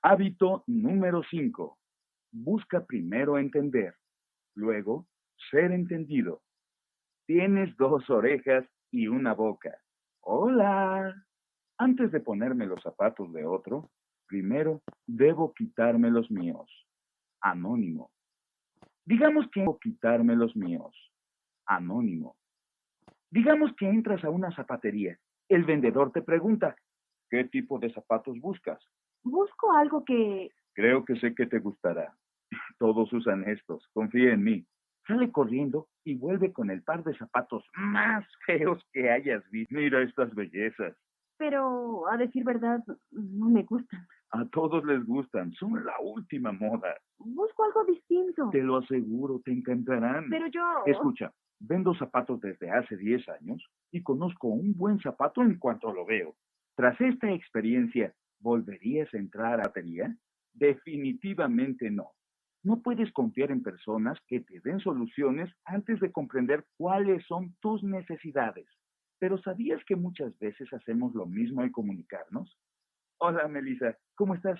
Hábito número 5. Busca primero entender, luego ser entendido. Tienes dos orejas y una boca. Hola. Antes de ponerme los zapatos de otro, primero debo quitarme los míos. Anónimo. Digamos que debo quitarme los míos. Anónimo. Digamos que entras a una zapatería. El vendedor te pregunta, ¿qué tipo de zapatos buscas? Busco algo que... Creo que sé que te gustará. Todos usan estos. Confía en mí. Sale corriendo y vuelve con el par de zapatos más feos que hayas visto. Mira estas bellezas. Pero, a decir verdad, no me gustan. A todos les gustan. Son la última moda. Busco algo distinto. Te lo aseguro, te encantarán. Pero yo... Escucha, vendo zapatos desde hace 10 años y conozco un buen zapato en cuanto lo veo. Tras esta experiencia, ¿volverías a entrar a la zapatería? Definitivamente no. No puedes confiar en personas que te den soluciones antes de comprender cuáles son tus necesidades. Pero ¿sabías que muchas veces hacemos lo mismo al comunicarnos? Hola, Melissa, ¿cómo estás?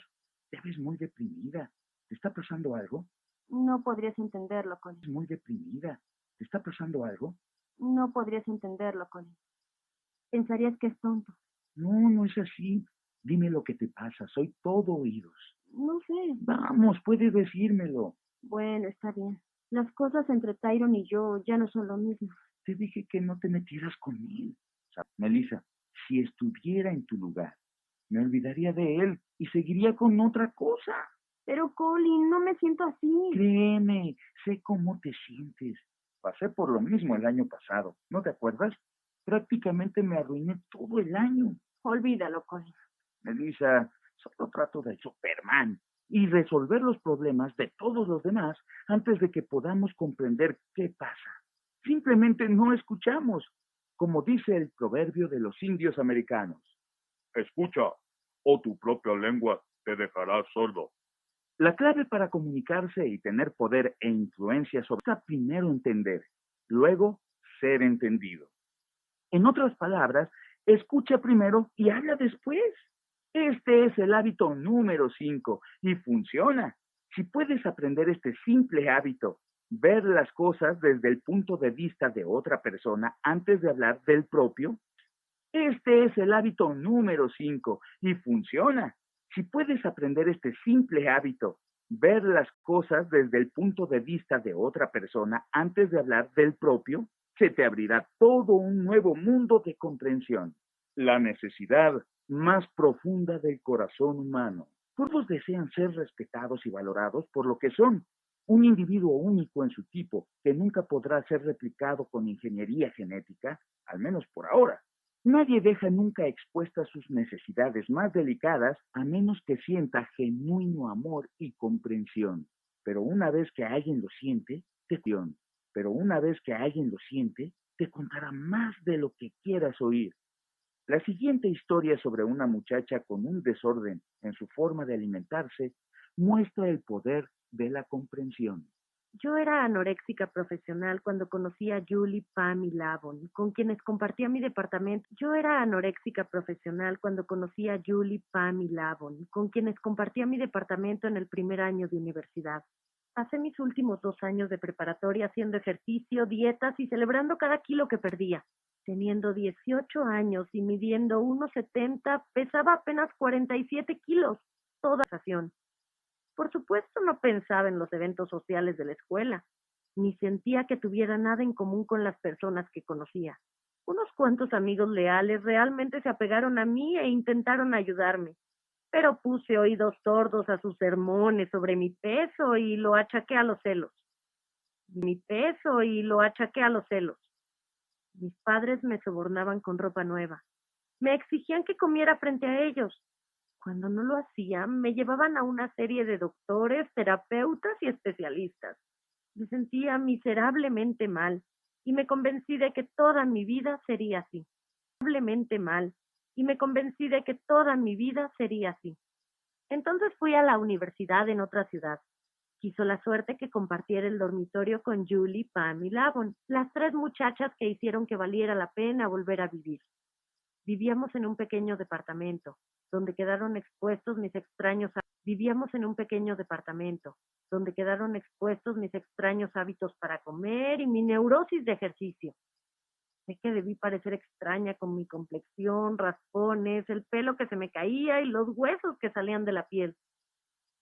Te ves muy deprimida. ¿Te está pasando algo? No podrías entenderlo, Colin. Muy deprimida. ¿Te está pasando algo? No podrías entenderlo, Colin. Pensarías que es tonto. No, no es así. Dime lo que te pasa. Soy todo oídos. No sé. Vamos, puedes decírmelo. Bueno, está bien. Las cosas entre Tyron y yo ya no son lo mismo. Te dije que no te metieras con él. Melissa, si estuviera en tu lugar, me olvidaría de él y seguiría con otra cosa. Pero, Colin, no me siento así. Créeme, sé cómo te sientes. Pasé por lo mismo el año pasado, ¿no te acuerdas? Prácticamente me arruiné todo el año. Olvídalo, Colin. Melissa, solo trato de Superman y resolver los problemas de todos los demás antes de que podamos comprender qué pasa. Simplemente no escuchamos, como dice el proverbio de los indios americanos. Escucha, o tu propia lengua te dejará sordo. La clave para comunicarse y tener poder e influencia sobre es primero entender, luego ser entendido. En otras palabras, escucha primero y habla después. Este es el hábito número 5 y funciona. Si puedes aprender este simple hábito, ver las cosas desde el punto de vista de otra persona antes de hablar del propio, este es el hábito número 5 y funciona. Si puedes aprender este simple hábito, ver las cosas desde el punto de vista de otra persona antes de hablar del propio, se te abrirá todo un nuevo mundo de comprensión. La necesidad más profunda del corazón humano. Todos desean ser respetados y valorados por lo que son, un individuo único en su tipo que nunca podrá ser replicado con ingeniería genética, al menos por ahora. Nadie deja nunca expuestas sus necesidades más delicadas a menos que sienta genuino amor y comprensión. Pero una vez que alguien lo siente, te contará más de lo que quieras oír. La siguiente historia sobre una muchacha con un desorden en su forma de alimentarse muestra el poder de la comprensión. Yo era anoréxica profesional cuando conocí a Julie, Pam y Lavon, con quienes compartía mi departamento. Yo era anoréxica profesional cuando conocí a Julie, Pam y Lavon, con quienes compartía mi departamento en el primer año de universidad. Pasé mis últimos 2 años de preparatoria haciendo ejercicio, dietas y celebrando cada kilo que perdía. Teniendo 18 años y midiendo 1,70, pesaba apenas 47 kilos, toda la estación. Por supuesto, no pensaba en los eventos sociales de la escuela, ni sentía que tuviera nada en común con las personas que conocía. Unos cuantos amigos leales realmente se apegaron a mí e intentaron ayudarme, pero puse oídos sordos a sus sermones sobre mi peso y lo achaqué a los celos. Mis padres me sobornaban con ropa nueva. Me exigían que comiera frente a ellos. Cuando no lo hacía, me llevaban a una serie de doctores, terapeutas y especialistas. Me sentía miserablemente mal y me convencí de que toda mi vida sería así. Entonces fui a la universidad en otra ciudad. Quiso la suerte que compartiera el dormitorio con Julie, Pam y Lavon, las 3 muchachas que hicieron que valiera la pena volver a vivir. Vivíamos en un pequeño departamento. donde quedaron expuestos mis extraños hábitos. Vivíamos en un pequeño departamento, donde quedaron expuestos mis extraños hábitos para comer y mi neurosis de ejercicio. Sé que debí parecer extraña con mi complexión, raspones, el pelo que se me caía y los huesos que salían de la piel.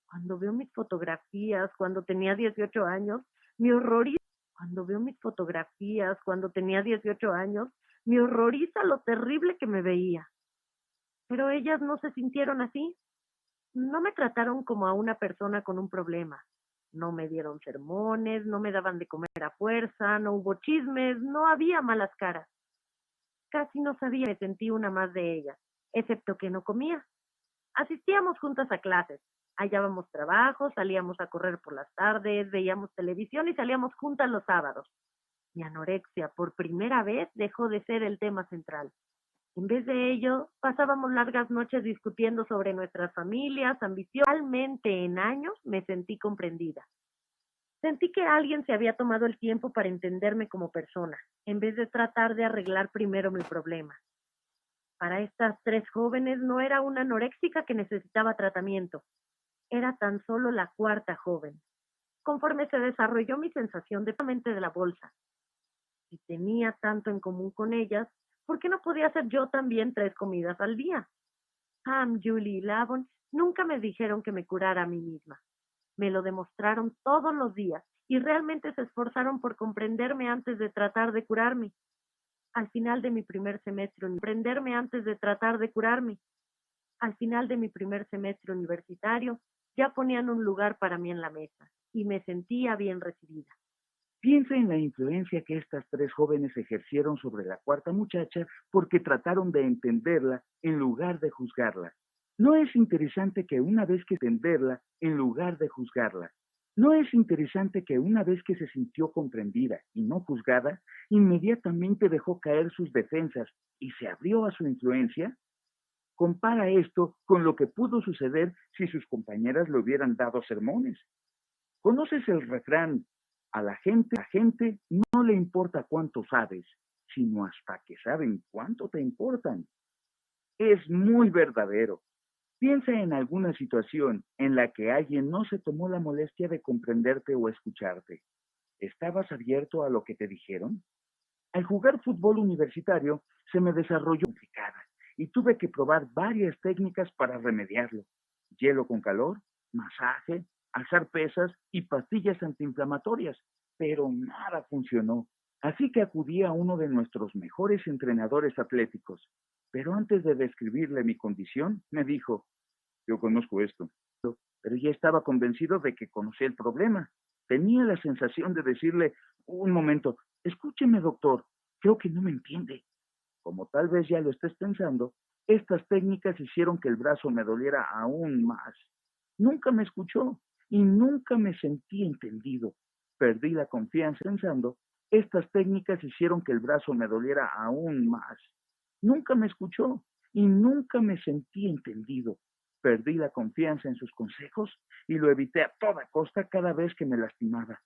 Cuando veo mis fotografías cuando tenía 18 años, me horroriza. Cuando veo mis fotografías cuando tenía 18 años, me horroriza lo terrible que me veía. Pero ellas no se sintieron así. No me trataron como a una persona con un problema. No me dieron sermones, no me daban de comer a fuerza, no hubo chismes, no había malas caras. Casi no sabía, me sentí una más de ellas, excepto que no comía. Asistíamos juntas a clases, hallábamos trabajo, salíamos a correr por las tardes, veíamos televisión y salíamos juntas los sábados. Mi anorexia por primera vez dejó de ser el tema central. En vez de ello, pasábamos largas noches discutiendo sobre nuestras familias, ambiciones. Realmente en años me sentí comprendida. Sentí que alguien se había tomado el tiempo para entenderme como persona, en vez de tratar de arreglar primero mi problema. Para estas 3 jóvenes no era una anoréxica que necesitaba tratamiento, era tan solo la 4ª joven. Conforme se desarrolló mi sensación de la bolsa, y tenía tanto en común con ellas, ¿por qué no podía hacer yo también 3 comidas al día? Pam, Julie y Lavon nunca me dijeron que me curara a mí misma. Me lo demostraron todos los días y realmente se esforzaron por comprenderme antes de tratar de curarme. Al final de mi primer semestre, universitario, ya ponían un lugar para mí en la mesa y me sentía bien recibida. Piensa en la influencia que estas 3 jóvenes ejercieron sobre la 4ª muchacha porque trataron de entenderla en lugar de juzgarla. ¿No es interesante que una vez que entenderla en lugar de juzgarla? ¿No es interesante que una vez que se sintió comprendida y no juzgada, inmediatamente dejó caer sus defensas y se abrió a su influencia? Compara esto con lo que pudo suceder si sus compañeras le hubieran dado sermones. ¿Conoces el refrán? A la gente no le importa cuánto sabes, sino hasta que saben cuánto te importan. Es muy verdadero. Piensa en alguna situación en la que alguien no se tomó la molestia de comprenderte o escucharte. ¿Estabas abierto a lo que te dijeron? Al jugar fútbol universitario se me desarrolló complicada y tuve que probar varias técnicas para remediarlo. Hielo con calor, masaje, alzar pesas y pastillas antiinflamatorias, pero nada funcionó. Así que acudí a uno de nuestros mejores entrenadores atléticos. Pero antes de describirle mi condición, me dijo, yo conozco esto, pero ya estaba convencido de que conocía el problema. Tenía la sensación de decirle, un momento, escúcheme doctor, creo que no me entiende. Como tal vez ya lo estés pensando, estas técnicas hicieron que el brazo me doliera aún más. Nunca me escuchó y nunca me sentí entendido. Perdí la confianza pensando, estas técnicas hicieron que el brazo me doliera aún más. Nunca me escuchó y nunca me sentí entendido. Perdí la confianza en sus consejos y lo evité a toda costa cada vez que me lastimaba.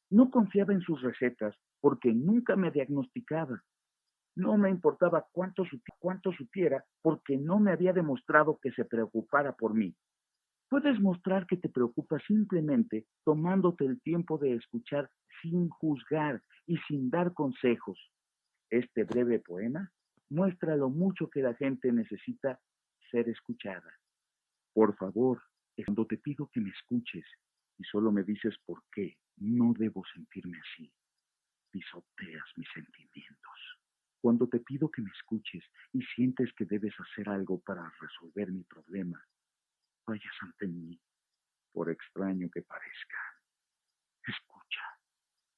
No confiaba en sus recetas porque nunca me diagnosticaba. No me importaba cuánto supiera porque no me había demostrado que se preocupara por mí. Puedes mostrar que te preocupas simplemente tomándote el tiempo de escuchar sin juzgar y sin dar consejos. Este breve poema muestra lo mucho que la gente necesita ser escuchada. Por favor, cuando te pido que me escuches y solo me dices por qué no debo sentirme así, pisoteas mis sentimientos. Cuando te pido que me escuches y sientes que debes hacer algo para resolver mi problema, vayas ante mí, por extraño que parezca. Escucha.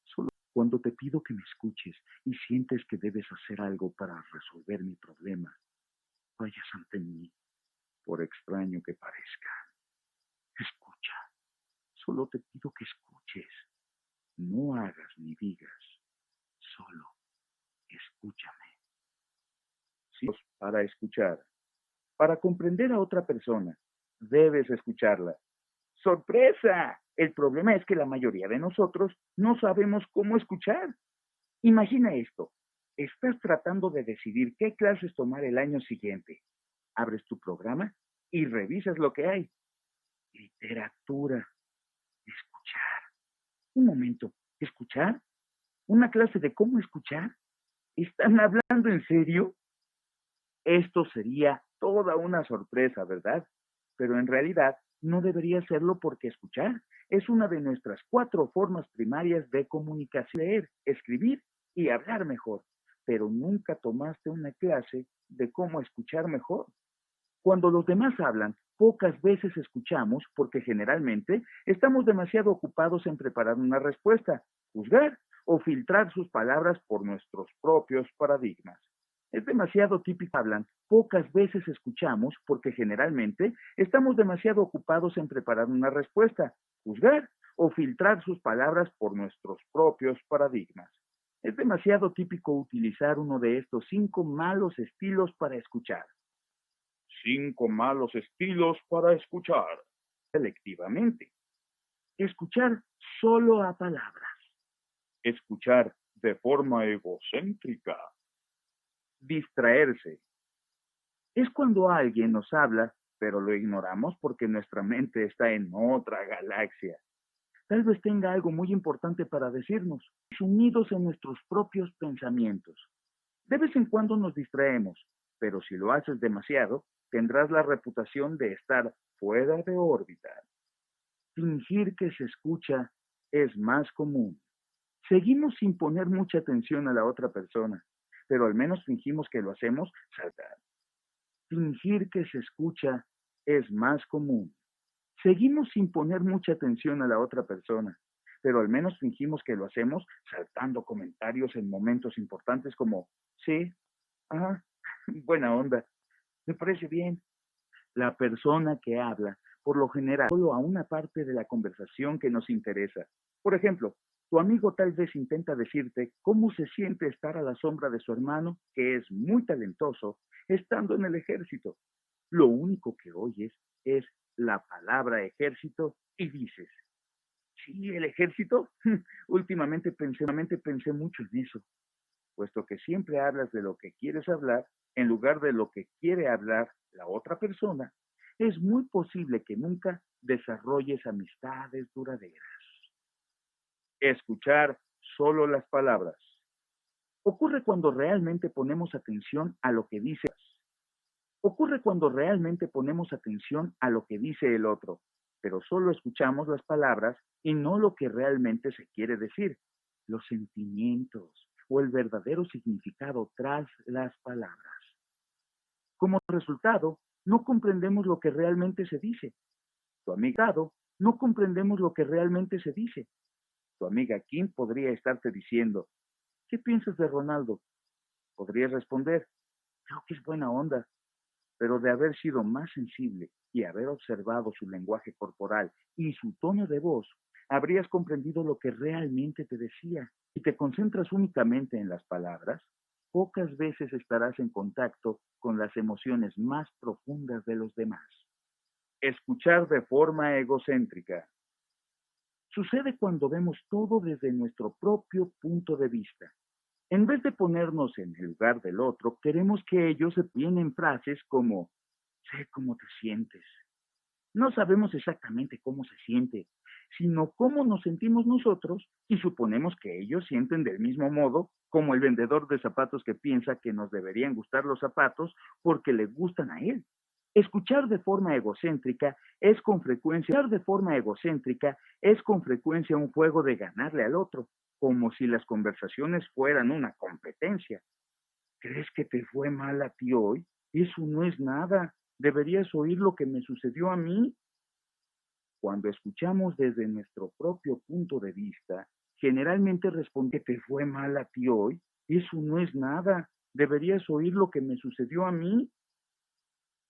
Solo cuando te pido que me escuches y sientes que debes hacer algo para resolver mi problema, vayas ante mí, por extraño que parezca. Escucha. Solo te pido que escuches. No hagas ni digas. Solo escúchame. Sí, para escuchar. Para comprender a otra persona, debes escucharla. ¡Sorpresa! El problema es que la mayoría de nosotros no sabemos cómo escuchar. Imagina esto. Estás tratando de decidir qué clases tomar el año siguiente. Abres tu programa y revisas lo que hay. Literatura, escuchar. Un momento, ¿escuchar? ¿Una clase de cómo escuchar? ¿Están hablando en serio? Esto sería toda una sorpresa, ¿verdad? Pero en realidad no debería serlo porque escuchar es una de nuestras 4 formas primarias de comunicación: leer, escribir y hablar mejor. Pero nunca tomaste una clase de cómo escuchar mejor. Cuando los demás hablan, pocas veces escuchamos porque generalmente estamos demasiado ocupados en preparar una respuesta, juzgar o filtrar sus palabras por nuestros propios paradigmas. Es demasiado típico hablan, pocas veces escuchamos porque generalmente estamos demasiado ocupados en preparar una respuesta, juzgar o filtrar sus palabras por nuestros propios paradigmas. Es demasiado típico utilizar uno de estos 5 malos estilos para escuchar. 5 malos estilos para escuchar. Selectivamente. Escuchar solo a palabras. Escuchar de forma egocéntrica. Distraerse. Es cuando alguien nos habla, pero lo ignoramos porque nuestra mente está en otra galaxia. Tal vez tenga algo muy importante para decirnos, sumidos en nuestros propios pensamientos. De vez en cuando nos distraemos, pero si lo haces demasiado, tendrás la reputación de estar fuera de órbita. Fingir que se escucha es más común. Seguimos sin poner mucha atención a la otra persona, pero al menos fingimos que lo hacemos saltar. Fingir que se escucha es más común. Seguimos sin poner mucha atención a la otra persona, pero al menos fingimos que lo hacemos saltando comentarios en momentos importantes como, sí, ajá, buena onda, me parece bien. La persona que habla, por lo general, solo a una parte de la conversación que nos interesa. Por ejemplo, tu amigo tal vez intenta decirte cómo se siente estar a la sombra de su hermano, que es muy talentoso, estando en el ejército. Lo único que oyes es la palabra ejército y dices, ¿sí, el ejército? Últimamente pensé mucho en eso, puesto que siempre hablas de lo que quieres hablar en lugar de lo que quiere hablar la otra persona, es muy posible que nunca desarrolles amistades duraderas. Escuchar solo las palabras. Ocurre cuando realmente ponemos atención a lo que dices. Ocurre cuando realmente ponemos atención a lo que dice el otro, pero solo escuchamos las palabras y no lo que realmente se quiere decir, los sentimientos o el verdadero significado tras las palabras. Como resultado, no comprendemos lo que realmente se dice. Tu amigado, no comprendemos lo que realmente se dice. Tu amiga Kim podría estarte diciendo, ¿qué piensas de Ronaldo? Podrías responder, creo que es buena onda, pero de haber sido más sensible y haber observado su lenguaje corporal y su tono de voz, habrías comprendido lo que realmente te decía. Si te concentras únicamente en las palabras, pocas veces estarás en contacto con las emociones más profundas de los demás. Escuchar de forma egocéntrica. Sucede cuando vemos todo desde nuestro propio punto de vista. En vez de ponernos en el lugar del otro, queremos que ellos se tienen frases como, sé cómo te sientes. No sabemos exactamente cómo se siente, sino cómo nos sentimos nosotros y suponemos que ellos sienten del mismo modo, como el vendedor de zapatos que piensa que nos deberían gustar los zapatos porque le gustan a él. Escuchar de forma egocéntrica es con frecuencia un juego de ganarle al otro, como si las conversaciones fueran una competencia. ¿Crees que te fue mal a ti hoy? Eso no es nada. Deberías oír lo que me sucedió a mí. Cuando escuchamos desde nuestro propio punto de vista, generalmente responde que te fue mal a ti hoy. Eso no es nada. Deberías oír lo que me sucedió a mí.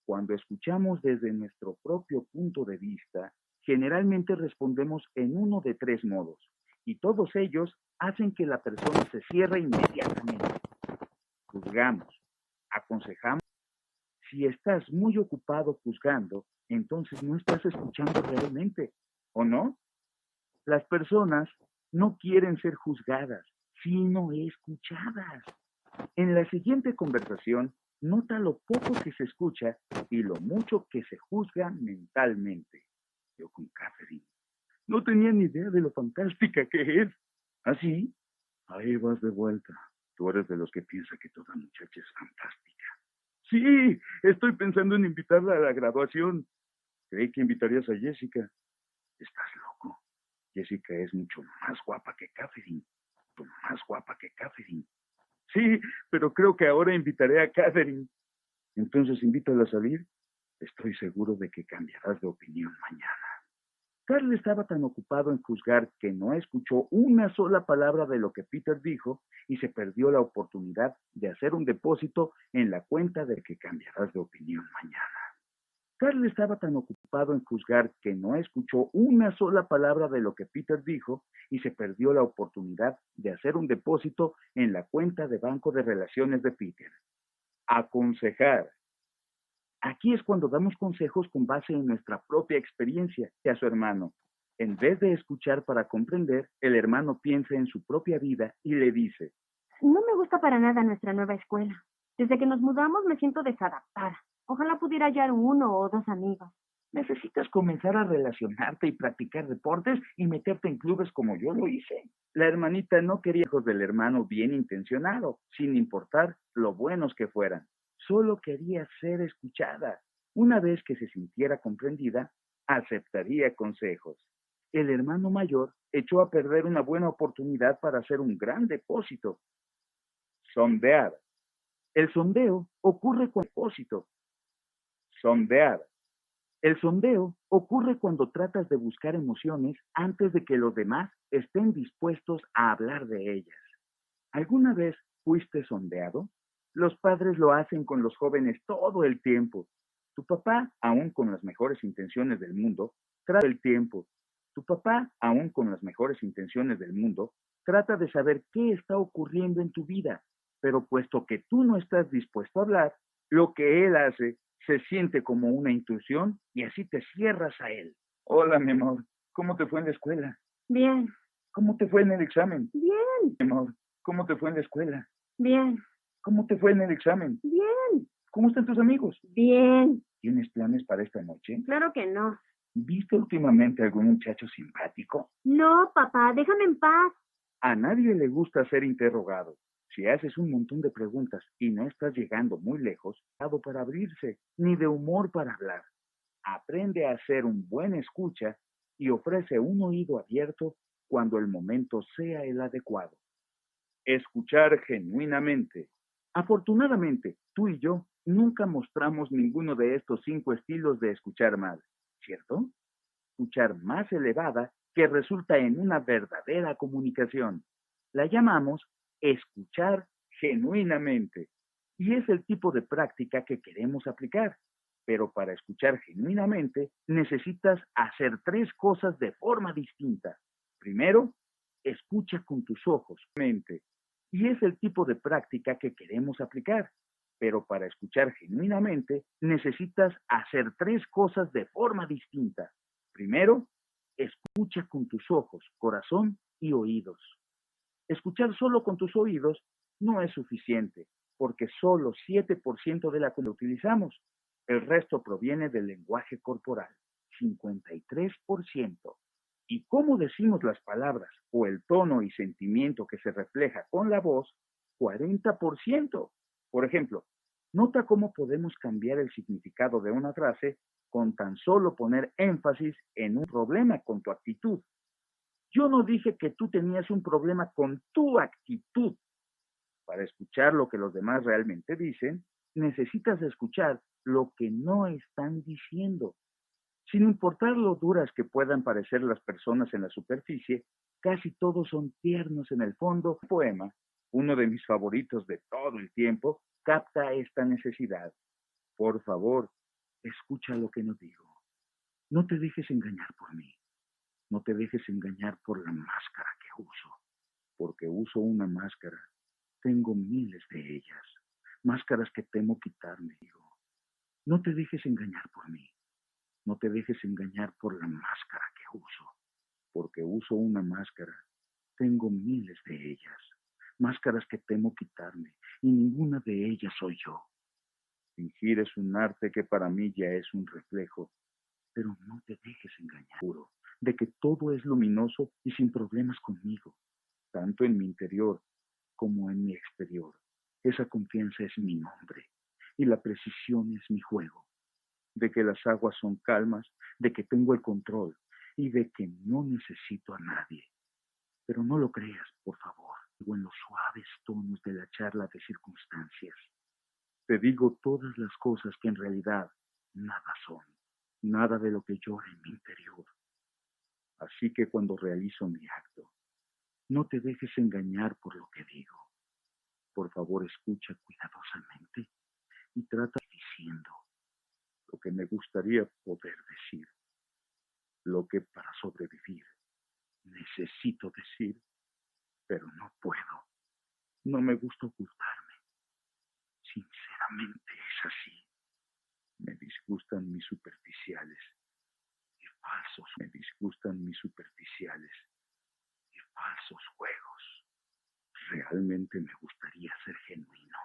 Cuando escuchamos desde nuestro propio punto de vista, generalmente respondemos en uno de 3 modos, y todos ellos hacen que la persona se cierre inmediatamente. Juzgamos, aconsejamos. Si estás muy ocupado juzgando, entonces no estás escuchando realmente, ¿o no? Las personas no quieren ser juzgadas, sino escuchadas. En la siguiente conversación, Nota lo poco que se escucha y lo mucho que se juzga mentalmente. Yo con Catherine. No tenía ni idea de lo fantástica que es. ¿Ah, sí? Ahí vas de vuelta. Tú eres de los que piensa que toda muchacha es fantástica. Sí, estoy pensando en invitarla a la graduación. Creí que invitarías a Jessica. Estás loco. Jessica es mucho más guapa que Catherine. Mucho más guapa que Catherine. Sí, pero creo que ahora invitaré a Catherine. Entonces invítala a salir. Estoy seguro de que cambiarás de opinión mañana. Carl estaba tan ocupado en juzgar que no escuchó una sola palabra de lo que Peter dijo y se perdió la oportunidad de hacer un depósito en la cuenta de que cambiarás de opinión mañana. Carl estaba tan ocupado en juzgar que no escuchó una sola palabra de lo que Peter dijo y se perdió la oportunidad de hacer un depósito en la cuenta de banco de relaciones de Peter. Aconsejar. Aquí es cuando damos consejos con base en nuestra propia experiencia a su hermano. En vez de escuchar para comprender, el hermano piensa en su propia vida y le dice: No me gusta para nada nuestra nueva escuela. Desde que nos mudamos me siento desadaptada. Ojalá pudiera hallar 1 o 2 amigos. necesitas comenzar a relacionarte y practicar deportes y meterte en clubes como yo lo hice. La hermanita no quería hijos del hermano bien intencionado, sin importar lo buenos que fueran. Solo quería ser escuchada. Una vez que se sintiera comprendida, aceptaría consejos. El hermano mayor echó a perder una buena oportunidad para hacer un gran depósito. Sondear. El sondeo ocurre con depósito. Sondear. El sondeo ocurre cuando tratas de buscar emociones antes de que los demás estén dispuestos a hablar de ellas. ¿Alguna vez fuiste sondeado? Los padres lo hacen con los jóvenes todo el tiempo. Tu papá, aún con las mejores intenciones del mundo, trata el tiempo. Tu papá, aún con las mejores intenciones del mundo, trata de saber qué está ocurriendo en tu vida. Pero puesto que tú no estás dispuesto a hablar, lo que él hace se siente como una intrusión y así te cierras a él. Hola, mi amor. ¿Cómo te fue en la escuela? Bien. ¿Cómo te fue en el examen? Bien. Mi amor, ¿cómo te fue en la escuela? Bien. ¿Cómo te fue en el examen? Bien. ¿Cómo están tus amigos? Bien. ¿Tienes planes para esta noche? Claro que no. ¿Viste últimamente algún muchacho simpático? No, papá, déjame en paz. A nadie le gusta ser interrogado. Si haces un montón de preguntas y no estás llegando muy lejos, dado para abrirse, ni de humor para hablar. Aprende a ser un buen escucha y ofrece un oído abierto cuando el momento sea el adecuado. Escuchar genuinamente. Afortunadamente, tú y yo nunca mostramos ninguno de estos 5 estilos de escuchar mal, ¿cierto? Escuchar más elevada que resulta en una verdadera comunicación. La llamamos escuchar genuinamente y es el tipo de práctica que queremos aplicar. Pero para escuchar genuinamente necesitas hacer 3 cosas de forma distinta. Primero, escucha con tus ojos, mente. Y es el tipo de práctica que queremos aplicar. Pero para escuchar genuinamente necesitas hacer 3 cosas de forma distinta. Primero, escucha con tus ojos, corazón y oídos. Escuchar solo con tus oídos no es suficiente, porque solo 7% de la que utilizamos. El resto proviene del lenguaje corporal, 53%. Y cómo decimos las palabras o el tono y sentimiento que se refleja con la voz, 40%. Por ejemplo, nota cómo podemos cambiar el significado de una frase con tan solo poner énfasis en un problema con tu actitud. Yo no dije que tú tenías un problema con tu actitud. Para escuchar lo que los demás realmente dicen, necesitas escuchar lo que no están diciendo. Sin importar lo duras que puedan parecer las personas en la superficie, casi todos son tiernos en el fondo. El poema, uno de mis favoritos de todo el tiempo, capta esta necesidad. Por favor, escucha lo que no digo. No te dejes engañar por mí. No te dejes engañar por la máscara que uso. Porque uso una máscara. Tengo miles de ellas. Máscaras que temo quitarme, digo. No te dejes engañar por mí. No te dejes engañar por la máscara que uso. Porque uso una máscara. Tengo miles de ellas. Máscaras que temo quitarme. Y ninguna de ellas soy yo. Fingir es un arte que para mí ya es un reflejo, pero no te dejes engañar, juro, de que todo es luminoso y sin problemas conmigo, tanto en mi interior como en mi exterior. Esa confianza es mi nombre y la precisión es mi juego, de que las aguas son calmas, de que tengo el control y de que no necesito a nadie. Pero no lo creas, por favor, digo en los suaves tonos de la charla de circunstancias. Te digo todas las cosas que en realidad nada son, nada de lo que llora en mi interior. Así que cuando realizo mi acto, no te dejes engañar por lo que digo. Por favor, escucha cuidadosamente y trata diciendo lo que me gustaría poder decir, lo que para sobrevivir necesito decir, pero no puedo. No me gusta ocultarme. Sinceramente es así. Me disgustan mis superficiales y falsos. Me disgustan mis superficiales y falsos juegos. Realmente me gustaría ser genuino,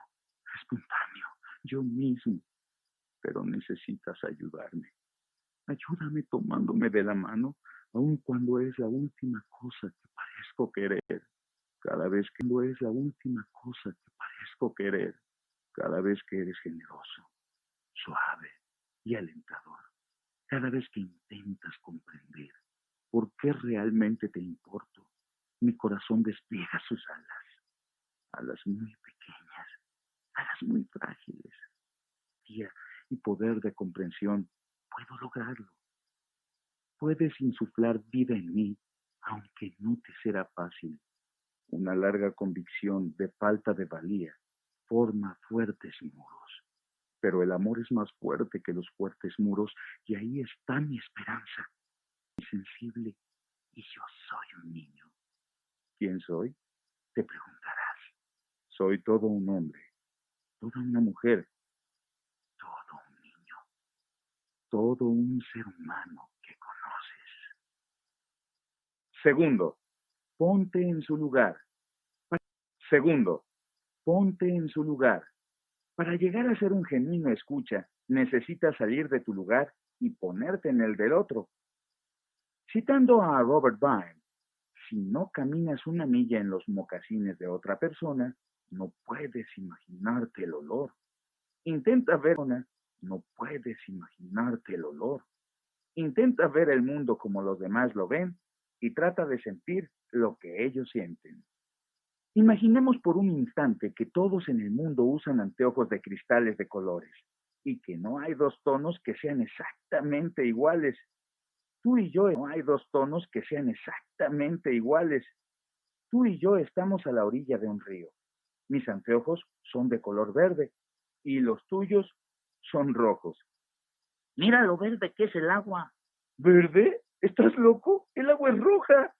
espontáneo, yo mismo. Pero necesitas ayudarme. Ayúdame tomándome de la mano, aun cuando es la última cosa que parezco querer. Cada vez que no es la última cosa que parezco querer. Cada vez que eres generoso, suave y alentador. Cada vez que intentas comprender por qué realmente te importo, mi corazón despliega sus alas. Alas muy pequeñas, alas muy frágiles. Y poder de comprensión, puedo lograrlo. Puedes insuflar vida en mí, aunque no te será fácil. Una larga convicción de falta de valía forma fuertes muros. Pero el amor es más fuerte que los fuertes muros y ahí está mi esperanza. Soy sensible y yo soy un niño. ¿Quién soy? Te preguntarás. Soy todo un hombre, toda una mujer, todo un niño, todo un ser humano que conoces. Segundo, ponte en su lugar. Segundo, ponte en su lugar. Para llegar a ser un genuino escucha, necesitas salir de tu lugar y ponerte en el del otro. Citando a Robert Byrne, si no caminas una milla en los mocasines de otra persona, no puedes imaginarte el olor. Intenta ver una, no puedes imaginarte el olor. Intenta ver el mundo como los demás lo ven y trata de sentir lo que ellos sienten. Imaginemos por un instante que todos en el mundo usan anteojos de cristales de colores y que no hay dos tonos que sean exactamente iguales. Tú y yo no hay dos tonos que sean exactamente iguales. Tú y yo estamos a la orilla de un río. Mis anteojos son de color verde y los tuyos son rojos. Mira lo verde que es el agua. ¿Verde? ¿Estás loco? El agua es roja.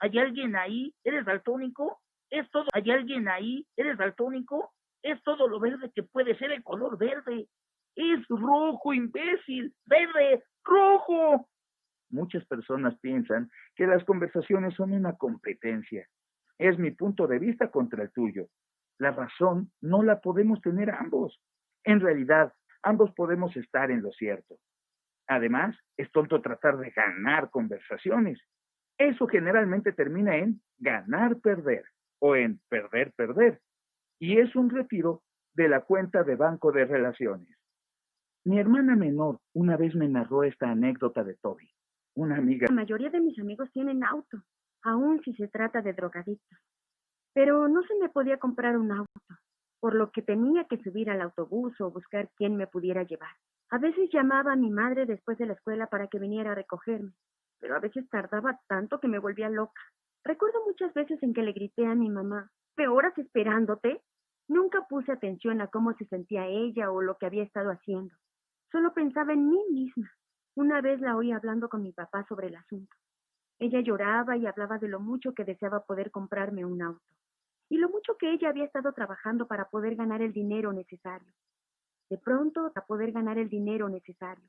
¿Hay alguien ahí? ¿Eres daltónico? ¿Es todo? ¿Hay alguien ahí? ¿Eres daltónico? Es todo lo verde que puede ser el color verde. Es rojo, imbécil. Verde, rojo. Muchas personas piensan que las conversaciones son una competencia. Es mi punto de vista contra el tuyo. La razón no la podemos tener ambos. En realidad, ambos podemos estar en lo cierto. Además, es tonto tratar de ganar conversaciones. Eso generalmente termina en ganar-perder o en perder-perder. Y es un retiro de la cuenta de banco de relaciones. Mi hermana menor una vez me narró esta anécdota de Toby, una amiga. La mayoría de mis amigos tienen auto, aun si se trata de drogadictos. Pero no se me podía comprar un auto, por lo que tenía que subir al autobús o buscar quién me pudiera llevar. A veces llamaba a mi madre después de la escuela para que viniera a recogerme, pero a veces tardaba tanto que me volvía loca. Recuerdo muchas veces en que le grité a mi mamá, ¿horas esperándote? Nunca puse atención a cómo se sentía ella o lo que había estado haciendo. Solo pensaba en mí misma. Una vez la oí hablando con mi papá sobre el asunto. Ella lloraba y hablaba de lo mucho que deseaba poder comprarme un auto y lo mucho que ella había estado trabajando para poder ganar el dinero necesario. De pronto, para poder ganar el dinero necesario.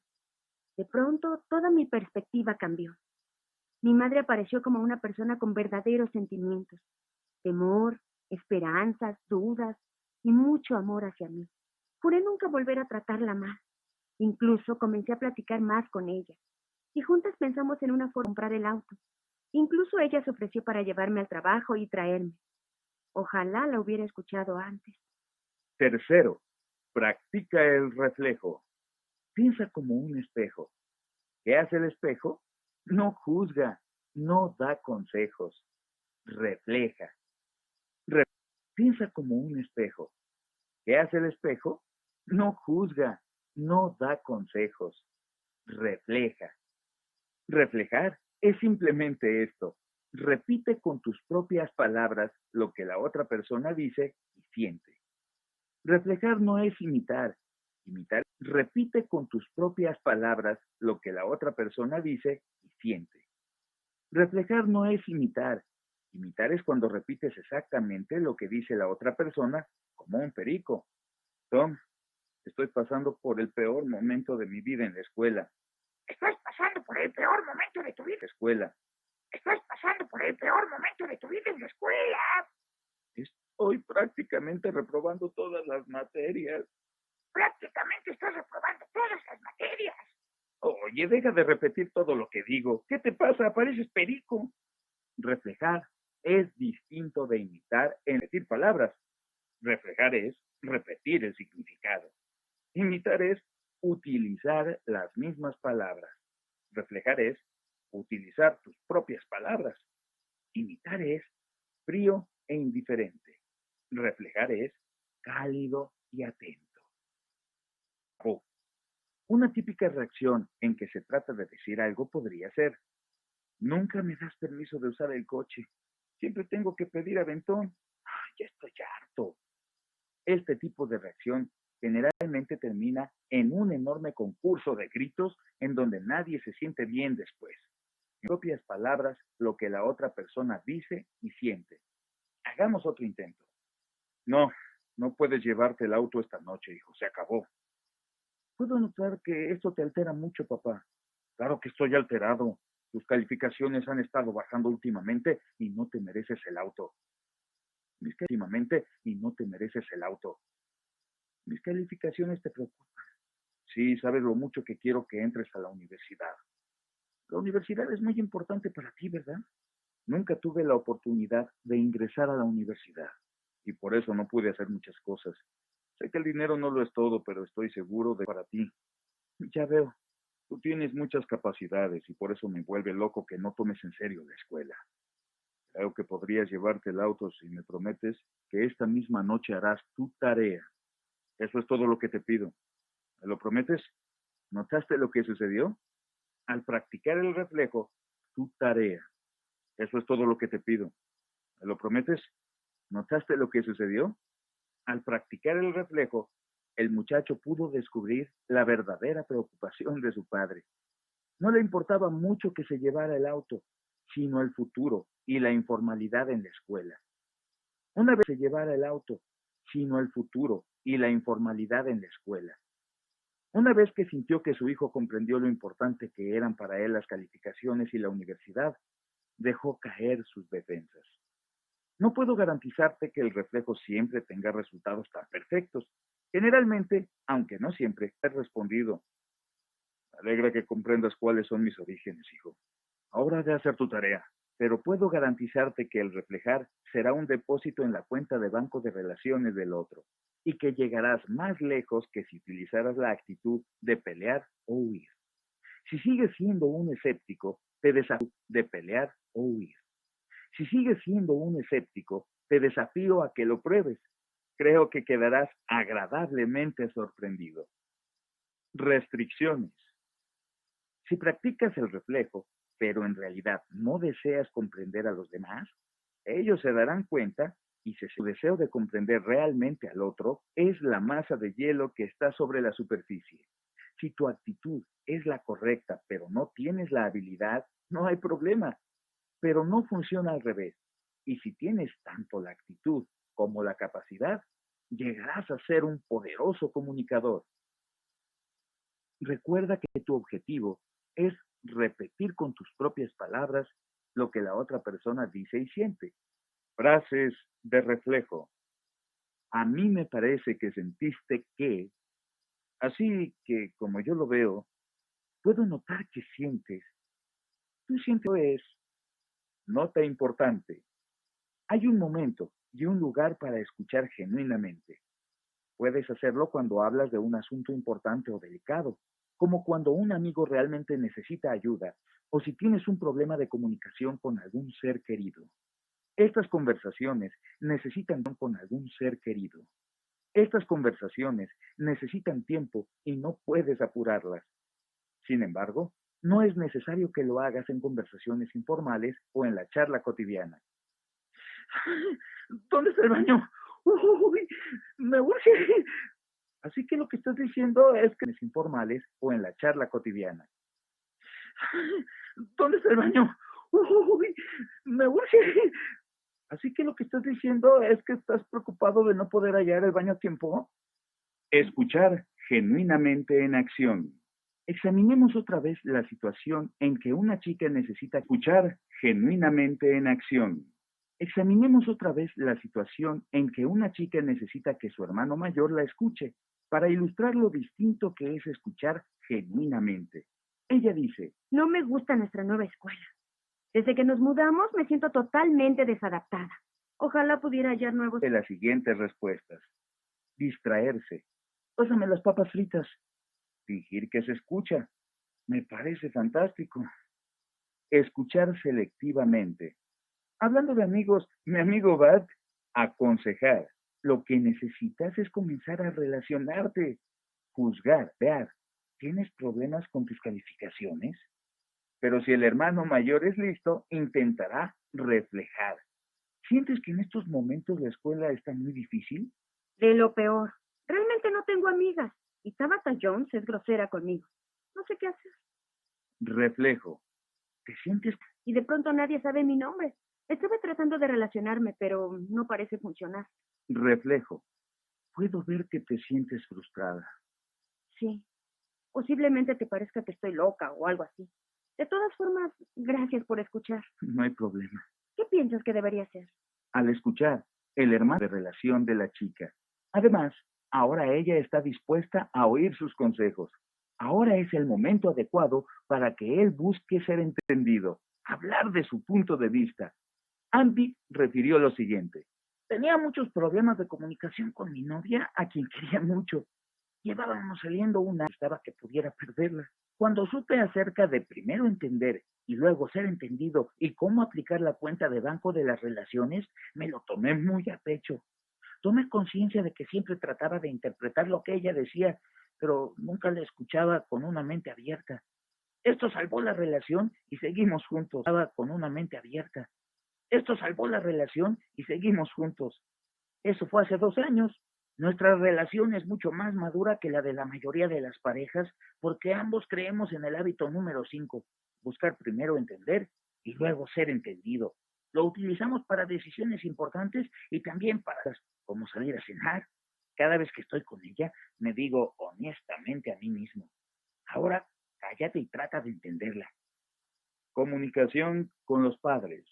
De pronto, toda mi perspectiva cambió. Mi madre apareció como una persona con verdaderos sentimientos, temor, esperanzas, dudas y mucho amor hacia mí. Juré nunca volver a tratarla más. Incluso comencé a platicar más con ella. Y juntas pensamos en una forma de comprar el auto. Incluso ella se ofreció para llevarme al trabajo y traerme. Ojalá la hubiera escuchado antes. Tercero, practica el reflejo. Piensa como un espejo. ¿Qué hace el espejo? No juzga, no da consejos, refleja. Piensa como un espejo. ¿Qué hace el espejo? No juzga, no da consejos, refleja. Reflejar es simplemente esto. Repite con tus propias palabras lo que la otra persona dice y siente. Reflejar no es imitar. Imitar, repite con tus propias palabras lo que la otra persona dice y siente. Reflejar no es imitar. Imitar es cuando repites exactamente lo que dice la otra persona, como un perico. Tom, estoy pasando por el peor momento de mi vida en la escuela. Estás pasando por el peor momento de tu vida. Escuela. Estás pasando por el peor momento de tu vida en la escuela. Estoy prácticamente reprobando todas las materias. Prácticamente estás reprobando todas las materias. Oye, deja de repetir todo lo que digo. ¿Qué te pasa? Pareces perico. Reflejar es distinto de imitar en decir palabras. Reflejar es repetir el significado. Imitar es utilizar las mismas palabras. Reflejar es utilizar tus propias palabras. Imitar es frío e indiferente. Reflejar es cálido y atento. Una típica reacción en que se trata de decir algo podría ser: nunca me das permiso de usar el coche. Siempre tengo que pedir aventón. Ya estoy harto. Este tipo de reacción generalmente termina en un enorme concurso de gritos en donde nadie se siente bien después. En propias palabras, lo que la otra persona dice y siente. Hagamos otro intento. No, no puedes llevarte el auto esta noche, hijo. Se acabó. Puedo notar que esto te altera mucho, papá. Claro que estoy alterado. Tus calificaciones han estado bajando últimamente y no te mereces el auto. Mis calificaciones te preocupan. Sí, sabes lo mucho que quiero que entres a la universidad. La universidad es muy importante para ti, ¿verdad? Nunca tuve la oportunidad de ingresar a la universidad y por eso no pude hacer muchas cosas. Sé que el dinero no lo es todo, pero estoy seguro de para ti. Ya veo, tú tienes muchas capacidades y por eso me vuelve loco que no tomes en serio la escuela. Creo que podrías llevarte el auto si me prometes que esta misma noche harás tu tarea. Eso es todo lo que te pido. ¿Me lo prometes? ¿Notaste lo que sucedió? Al practicar el reflejo, tu tarea. Eso es todo lo que te pido. ¿Me lo prometes? ¿Notaste lo que sucedió? Al practicar el reflejo, el muchacho pudo descubrir la verdadera preocupación de su padre. No le importaba mucho que se llevara el auto, sino el futuro y la informalidad en la escuela. Una vez se llevara el auto, sino el futuro y la informalidad en la escuela. Una vez que sintió que su hijo comprendió lo importante que eran para él las calificaciones y la universidad, dejó caer sus defensas. No puedo garantizarte que el reflejo siempre tenga resultados tan perfectos. Generalmente, aunque no siempre, he respondido: me alegra que comprendas cuáles son mis orígenes, hijo. Ahora de hacer tu tarea, pero puedo garantizarte que el reflejar será un depósito en la cuenta de banco de relaciones del otro y que llegarás más lejos que si utilizaras la actitud de pelear o huir. Si sigues siendo un escéptico, te desafío de pelear o huir. Si sigues siendo un escéptico, te desafío a que lo pruebes. Creo que quedarás agradablemente sorprendido. Restricciones. Si practicas el reflejo, pero en realidad no deseas comprender a los demás, ellos se darán cuenta y su deseo de comprender realmente al otro es la masa de hielo que está sobre la superficie. Si tu actitud es la correcta, pero no tienes la habilidad, no hay problema. Pero no funciona al revés. Y si tienes tanto la actitud como la capacidad, llegarás a ser un poderoso comunicador. Recuerda que tu objetivo es repetir con tus propias palabras lo que la otra persona dice y siente. Frases de reflejo. A mí me parece que sentiste que, así que como yo lo veo, puedo notar que sientes. Tú sientes es nota importante. Hay un momento y un lugar para escuchar genuinamente. Puedes hacerlo cuando hablas de un asunto importante o delicado, como cuando un amigo realmente necesita ayuda o si tienes un problema de comunicación con algún ser querido. Estas conversaciones necesitan con algún ser querido. Estas conversaciones necesitan tiempo y no puedes apurarlas. Sin embargo, no es necesario que lo hagas en conversaciones informales o en la charla cotidiana. ¿Dónde está el baño? Uy, me urge. Así que lo que estás diciendo es que es informales o en la charla cotidiana. ¿Dónde está el baño? Uy, me urge. Así que lo que estás diciendo es que estás preocupado de no poder hallar el baño a tiempo. Escuchar genuinamente en acción. Examinemos otra vez la situación en que una chica necesita escuchar genuinamente en acción. Examinemos otra vez la situación en que una chica necesita que su hermano mayor la escuche, para ilustrar lo distinto que es escuchar genuinamente. Ella dice: No me gusta nuestra nueva escuela. Desde que nos mudamos me siento totalmente desadaptada. Ojalá pudiera hallar nuevos... De las siguientes respuestas. Distraerse. Pásame las papas fritas. Fingir que se escucha. Me parece fantástico. Escuchar selectivamente. Hablando de amigos, mi amigo Bart, aconsejar. Lo que necesitas es comenzar a relacionarte. Juzgar, ver. ¿Tienes problemas con tus calificaciones? Pero si el hermano mayor es listo, intentará reflejar. ¿Sientes que en estos momentos la escuela está muy difícil? De lo peor. Realmente no tengo amigas. Y Tabitha Jones es grosera conmigo. No sé qué hacer. Reflejo. ¿Te sientes? Y de pronto nadie sabe mi nombre. Estuve tratando de relacionarme, pero no parece funcionar. Reflejo. Puedo ver que te sientes frustrada. Sí. Posiblemente te parezca que estoy loca o algo así. De todas formas, gracias por escuchar. No hay problema. ¿Qué piensas que debería hacer? Al escuchar, el hermano de relación de la chica. Además, ahora ella está dispuesta a oír sus consejos. Ahora es el momento adecuado para que él busque ser entendido, hablar de su punto de vista. Andy refirió lo siguiente. Tenía muchos problemas de comunicación con mi novia, a quien quería mucho. Llevábamos saliendo una vez, estaba que pudiera perderla. Cuando supe acerca de primero entender y luego ser entendido y cómo aplicar la cuenta de banco de las relaciones, me lo tomé muy a pecho. Tomé conciencia de que siempre trataba de interpretar lo que ella decía, pero nunca la escuchaba con una mente abierta. Esto salvó la relación y seguimos juntos. Estaba con una mente abierta. Esto salvó la relación y seguimos juntos. Eso fue hace 2 años. Nuestra relación es mucho más madura que la de la mayoría de las parejas porque ambos creemos en el hábito número 5, buscar primero entender y luego ser entendido. Lo utilizamos para decisiones importantes y también para como salir a cenar. Cada vez que estoy con ella, me digo honestamente a mí mismo: ahora cállate y trata de entenderla. Comunicación con los padres.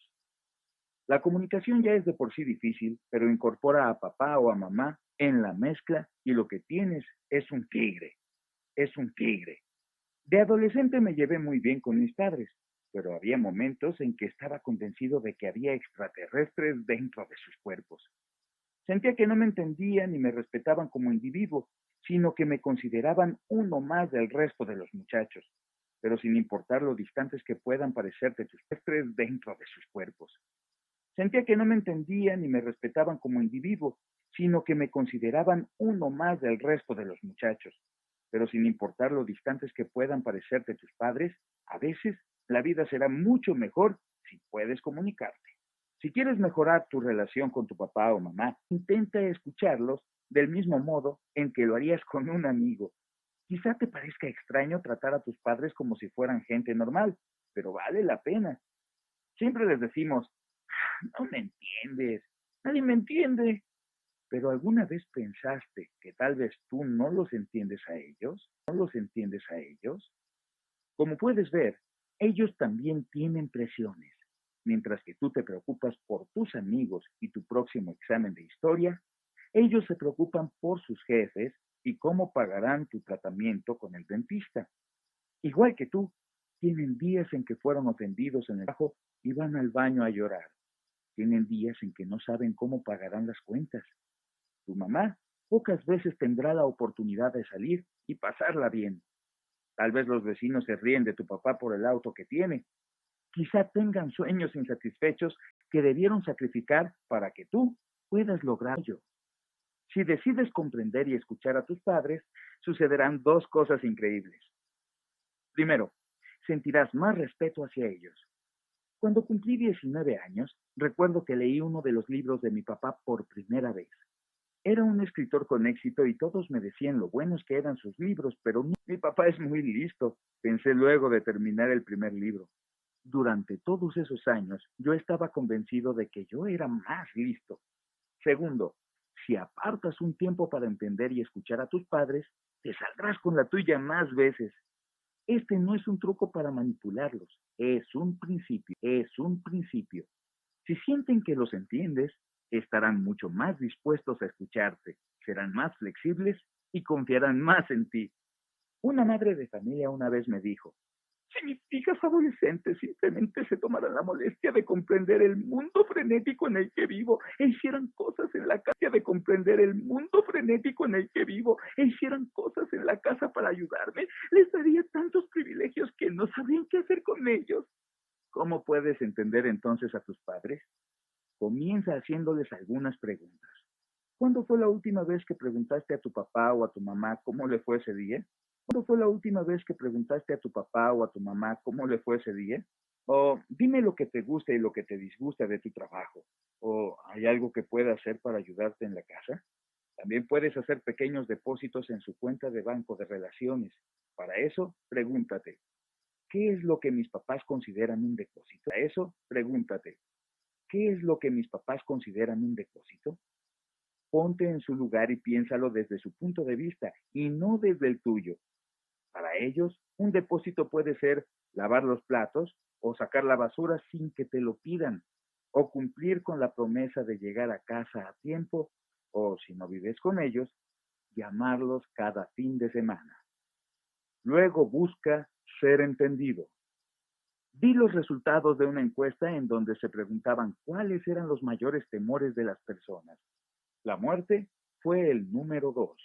La comunicación ya es de por sí difícil, pero incorpora a papá o a mamá en la mezcla y lo que tienes es un tigre. Es un tigre. De adolescente me llevé muy bien con mis padres, pero había momentos en que estaba convencido de que había extraterrestres dentro de sus cuerpos. Sentía que no me entendían ni me respetaban como individuo, sino que me consideraban uno más del resto de los muchachos, pero sin importar lo distantes que puedan parecerte tus extraterrestres dentro de sus cuerpos. Sentía que no me entendían ni me respetaban como individuo, sino que me consideraban uno más del resto de los muchachos. Pero sin importar lo distantes que puedan parecerte tus padres, a veces la vida será mucho mejor si puedes comunicarte. Si quieres mejorar tu relación con tu papá o mamá, intenta escucharlos del mismo modo en que lo harías con un amigo. Quizá te parezca extraño tratar a tus padres como si fueran gente normal, pero vale la pena. Siempre les decimos: no me entiendes, nadie me entiende. ¿Pero alguna vez pensaste que tal vez tú no los entiendes a ellos? ¿No los entiendes a ellos? Como puedes ver, ellos también tienen presiones. Mientras que tú te preocupas por tus amigos y tu próximo examen de historia, Ellos se preocupan por sus jefes y cómo pagarán tu tratamiento con el dentista. Igual que tú, tienen días en que fueron ofendidos en el trabajo y van al baño a llorar. Tienen días en que no saben cómo pagarán las cuentas. Tu mamá pocas veces tendrá la oportunidad de salir y pasarla bien. Tal vez los vecinos se ríen de tu papá por el auto que tiene. Quizá tengan sueños insatisfechos que debieron sacrificar para que tú puedas lograrlo. Si decides comprender y escuchar a tus padres, sucederán dos cosas increíbles. Primero, sentirás más respeto hacia ellos. Cuando cumplí 19 años, recuerdo que leí uno de los libros de mi papá por primera vez. Era un escritor con éxito y todos me decían lo buenos que eran sus libros, pero no, mi papá es muy listo, pensé luego de terminar el primer libro. Durante todos esos años, yo estaba convencido de que yo era más listo. Segundo, si apartas un tiempo para entender y escuchar a tus padres, te saldrás con la tuya más veces. Este no es un truco para manipularlos, es un principio. Si sienten que los entiendes, estarán mucho más dispuestos a escucharte, serán más flexibles y confiarán más en ti. Una madre de familia una vez me dijo, si mis hijas adolescentes simplemente se tomaran la molestia de comprender el mundo frenético en el que vivo e hicieran cosas en la casa para ayudarme, les daría tantos privilegios que no sabrían qué hacer con ellos. ¿Cómo puedes entender entonces a tus padres? Comienza haciéndoles algunas preguntas. ¿Cuándo fue la última vez que preguntaste a tu papá o a tu mamá cómo le fue ese día? ¿Cuándo fue la última vez que preguntaste a tu papá o a tu mamá cómo le fue ese día? O dime lo que te gusta y lo que te disgusta de tu trabajo. ¿O hay algo que pueda hacer para ayudarte en la casa? También puedes hacer pequeños depósitos en su cuenta de banco de relaciones. Para eso, pregúntate, ¿qué es lo que mis papás consideran un depósito? Para eso, pregúntate, ¿qué es lo que mis papás consideran un depósito? Ponte en su lugar y piénsalo desde su punto de vista y no desde el tuyo. Para ellos, un depósito puede ser lavar los platos o sacar la basura sin que te lo pidan, o cumplir con la promesa de llegar a casa a tiempo, o si no vives con ellos, llamarlos cada fin de semana. Luego busca ser entendido. Vi los resultados de una encuesta en donde se preguntaban cuáles eran los mayores temores de las personas. La muerte fue el número 2.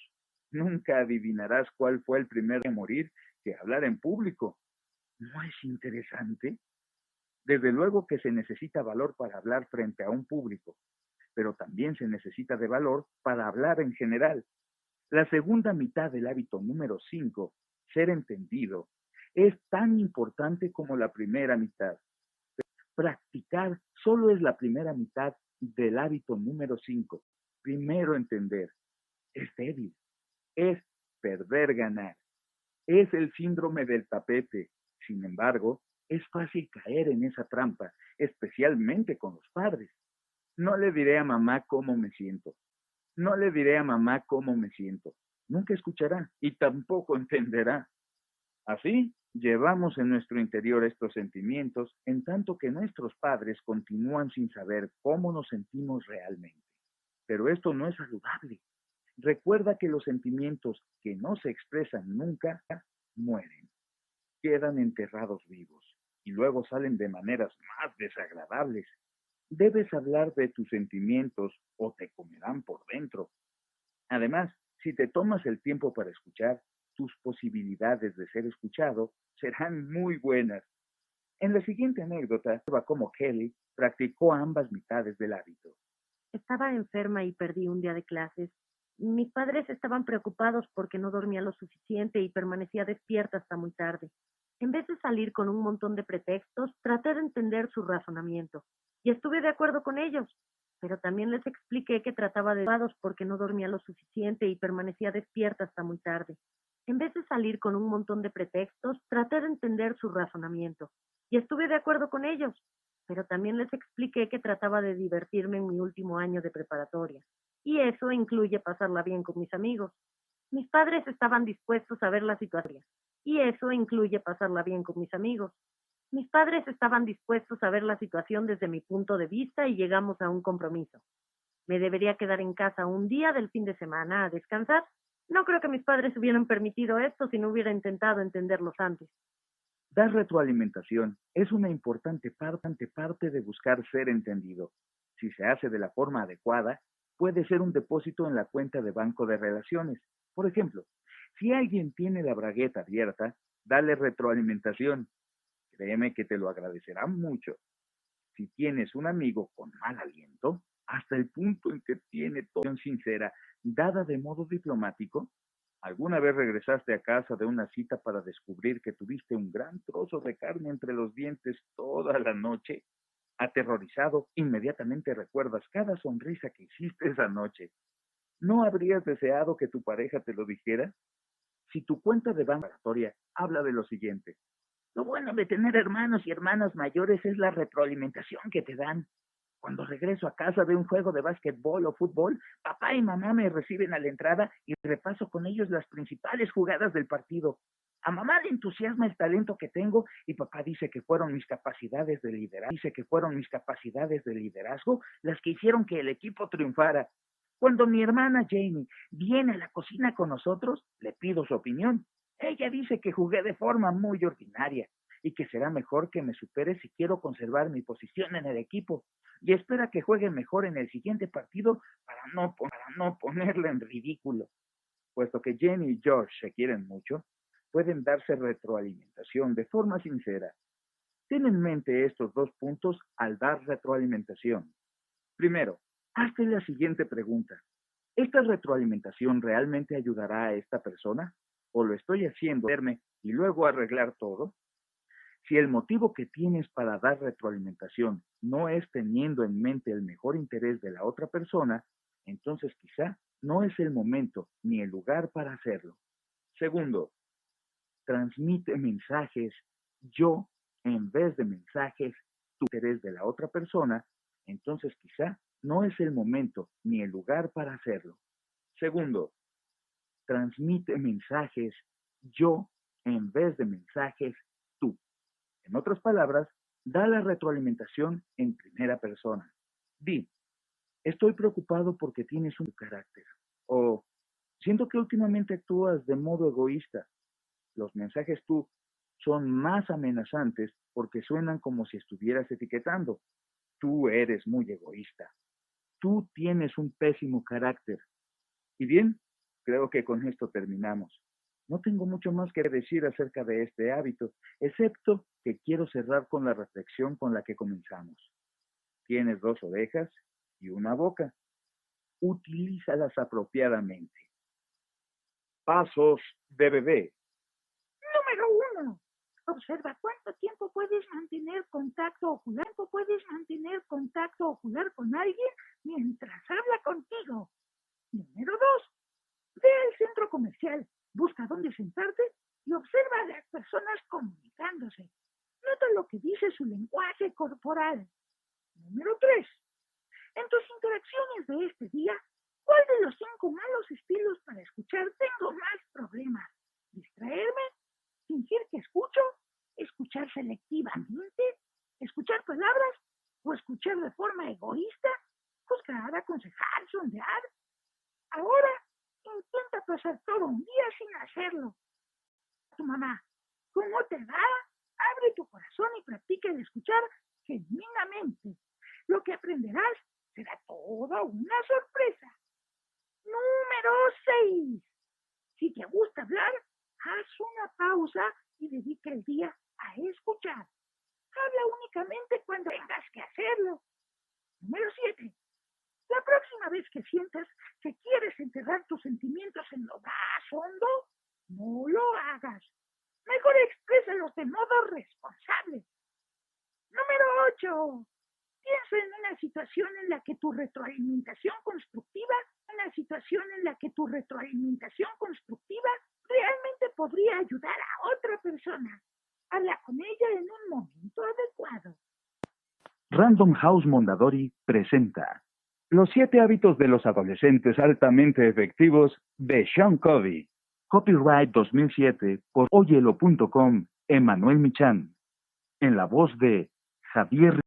Nunca adivinarás cuál fue el primero a morir que hablar en público. ¿No es interesante? Desde luego que se necesita valor para hablar frente a un público, pero también se necesita de valor para hablar en general. La segunda mitad del hábito número 5, ser entendido, es tan importante como la primera mitad. Practicar solo es la primera mitad del hábito número 5. Primero entender. Es débil. Es perder ganar. Es el síndrome del tapete. Sin embargo, es fácil caer en esa trampa, especialmente con los padres. No le diré a mamá cómo me siento. No le diré a mamá cómo me siento. Nunca escuchará y tampoco entenderá. Así, llevamos en nuestro interior estos sentimientos, en tanto que nuestros padres continúan sin saber cómo nos sentimos realmente. Pero esto no es saludable. Recuerda que los sentimientos que no se expresan nunca mueren, quedan enterrados vivos y luego salen de maneras más desagradables. Debes hablar de tus sentimientos o te comerán por dentro. Además, si te tomas el tiempo para escuchar, tus posibilidades de ser escuchado serán muy buenas. En la siguiente anécdota, observa cómo Kelly practicó ambas mitades del hábito. Estaba enferma y perdí un día de clases. Mis padres estaban preocupados porque no dormía lo suficiente y permanecía despierta hasta muy tarde. En vez de salir con un montón de pretextos, traté de entender su razonamiento y estuve de acuerdo con ellos, pero también les expliqué que trataba de preocupados porque no dormía lo suficiente y permanecía despierta hasta muy tarde. En vez de salir con un montón de pretextos, traté de entender su razonamiento y estuve de acuerdo con ellos, pero también les expliqué que trataba de divertirme en mi último año de preparatoria, y eso incluye pasarla bien con mis amigos. Mis padres estaban dispuestos a ver la situación, y eso incluye pasarla bien con mis amigos. Mis padres estaban dispuestos a ver la situación desde mi punto de vista y llegamos a un compromiso. ¿Me debería quedar en casa un día del fin de semana a descansar? No creo que mis padres hubieran permitido esto si no hubiera intentado entenderlos antes. Dar retroalimentación es una importante parte de buscar ser entendido. Si se hace de la forma adecuada, puede ser un depósito en la cuenta de banco de relaciones. Por ejemplo, si alguien tiene la bragueta abierta, dale retroalimentación. Créeme que te lo agradecerá mucho. Si tienes un amigo con mal aliento, hasta el punto en que tiene toda sincera, dada de modo diplomático, ¿alguna vez regresaste a casa de una cita para descubrir que tuviste un gran trozo de carne entre los dientes toda la noche? Aterrorizado, inmediatamente recuerdas cada sonrisa que hiciste esa noche. ¿No habrías deseado que tu pareja te lo dijera? Si tu cuenta de banco habla de lo siguiente: lo bueno de tener hermanos y hermanas mayores es la retroalimentación que te dan. Cuando regreso a casa de un juego de básquetbol o fútbol, papá y mamá me reciben a la entrada y repaso con ellos las principales jugadas del partido. A mamá le entusiasma el talento que tengo y papá dice que fueron mis capacidades de liderazgo las que hicieron que el equipo triunfara. Cuando mi hermana Jamie viene a la cocina con nosotros, le pido su opinión. Ella dice que jugué de forma muy ordinaria y que será mejor que me supere si quiero conservar mi posición en el equipo, y espera que juegue mejor en el siguiente partido para no ponerla en ridículo. Puesto que Jenny y George se quieren mucho, pueden darse retroalimentación de forma sincera. Ten en mente estos 2 puntos al dar retroalimentación. Primero, hazte la siguiente pregunta: ¿esta retroalimentación realmente ayudará a esta persona? ¿O lo estoy haciendo verme y luego arreglar todo? Si el motivo que tienes para dar retroalimentación no es teniendo en mente el mejor interés de la otra persona, entonces quizá no es el momento ni el lugar para hacerlo. Segundo, transmite mensajes yo en vez de mensajes tu interés de la otra persona, entonces quizá no es el momento ni el lugar para hacerlo. Segundo, transmite mensajes yo en vez de mensajes tú. En otras palabras, da la retroalimentación en primera persona. Di: estoy preocupado porque tienes un carácter. O siento que últimamente actúas de modo egoísta. Los mensajes tú son más amenazantes porque suenan como si estuvieras etiquetando. Tú eres muy egoísta. Tú tienes un pésimo carácter. Y bien, creo que con esto terminamos. No tengo mucho más que decir acerca de este hábito, excepto que quiero cerrar con la reflexión con la que comenzamos. Tienes 2 orejas y una boca. Utilízalas apropiadamente. Pasos de bebé. Número 1. Observa cuánto tiempo puedes mantener contacto ocular con alguien mientras habla contigo. Número 2. Ve al centro comercial, busca dónde sentarte y observa a las personas comunicándose. Nota lo que dice su lenguaje corporal. Número 3. En tus interacciones de este día, ¿cuál de los 5 malos estilos para escuchar tengo más problemas? ¿Distraerme? ¿Fingir que escucho? ¿Escuchar selectivamente? ¿Escuchar palabras? ¿O escuchar de forma egoísta? ¿Juzgar, aconsejar, sondear? Ahora, intenta pasar todo un día sin hacerlo. Tu mamá, ¿cómo te va? Abre tu corazón y practica el escuchar genuinamente. Lo que aprenderás será toda una sorpresa. Número 6. Si te gusta hablar, haz una pausa y dedica el día a escuchar. Habla únicamente cuando tengas que hacerlo. Número 7. La próxima vez que sientas que quieres enterrar tus sentimientos en lo más hondo, no lo hagas. Mejor exprésalos de modo responsable. Número 8. Piensa en una situación en la que tu retroalimentación constructiva realmente podría ayudar a otra persona. Habla con ella en un momento adecuado. Random House Mondadori presenta Los 7 hábitos de los adolescentes altamente efectivos de Sean Covey. Copyright 2007 por oyelo.com, Emmanuel Michan. En la voz de Javier